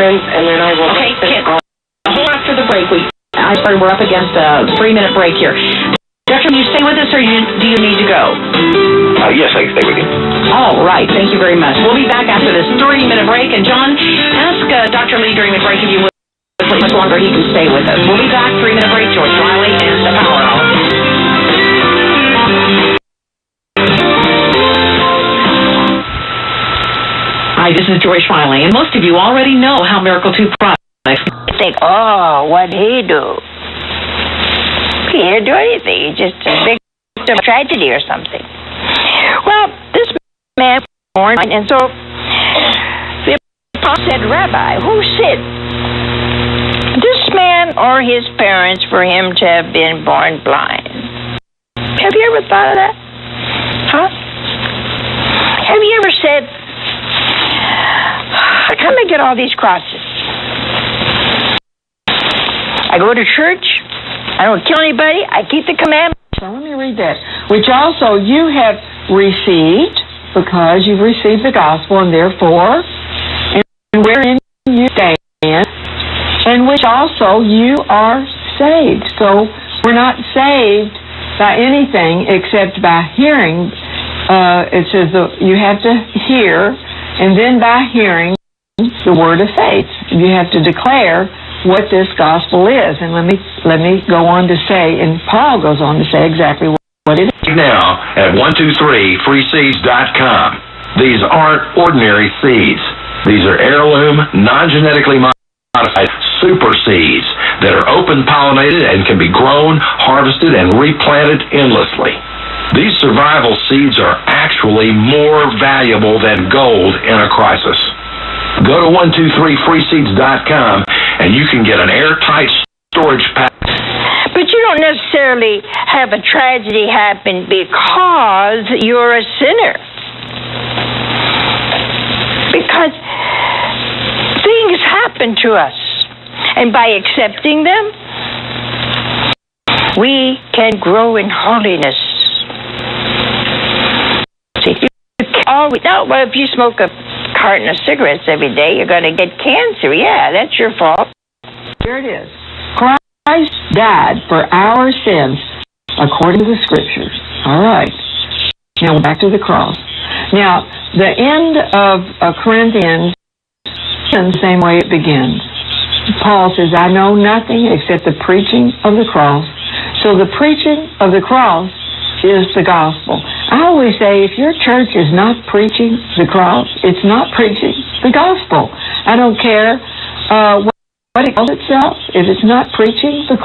questions, and then I will... Okay, hold after the break. We're up against a 3-minute break here. Doctor, can you stay with us, or do you need to go? Yes, I can stay with you. All right, thank you very much. We'll be back after this 3-minute break. And John, ask Dr. Lee during the break if you will, how much longer he can stay with us. We'll be back, 3-minute break. George Riley and the Power Hour. Hi, this is Joyce Riley, and most of you already know how Miracle 2 products think, oh, what'd he do? He didn't do anything. He's just a victim of tragedy or something. Well, this man was born, and so the apostle said, Rabbi, who sinned? This man or his parents for him to have been born blind? Have you ever thought of that? Huh? Have you ever said, how come I get all these crosses? I go to church, I don't kill anybody, I keep the commandments. So let me read that. Which also you have received, because you've received the gospel, and therefore, and wherein you stand, and which also you are saved. So we're not saved by anything except by hearing. It says you have to hear, and then by hearing the word of faith, you have to declare what this gospel is. And let me go on to say, and Paul goes on to say exactly what it is. Now at 123freeseeds.com. These aren't ordinary seeds. These are heirloom, non-genetically modified super seeds that are open pollinated and can be grown, harvested, and replanted endlessly. These survival seeds are actually more valuable than gold in a crisis. Go to 123freeseeds.com and you can get an airtight storage pack. But you don't necessarily have a tragedy happen because you're a sinner. Because things happen to us. And by accepting them, we can grow in holiness. See, well, if you smoke a carton of cigarettes every day, you're going to get cancer. Yeah, that's your fault. Here it is. Christ died for our sins according to the Scriptures. All right. Now back to the cross. Now, the end of Corinthians is the same way it begins. Paul says, I know nothing except the preaching of the cross. So the preaching of the cross is the gospel. I always say, if your church is not preaching the cross, it's not preaching the gospel. I don't care what it calls itself. If it's not preaching the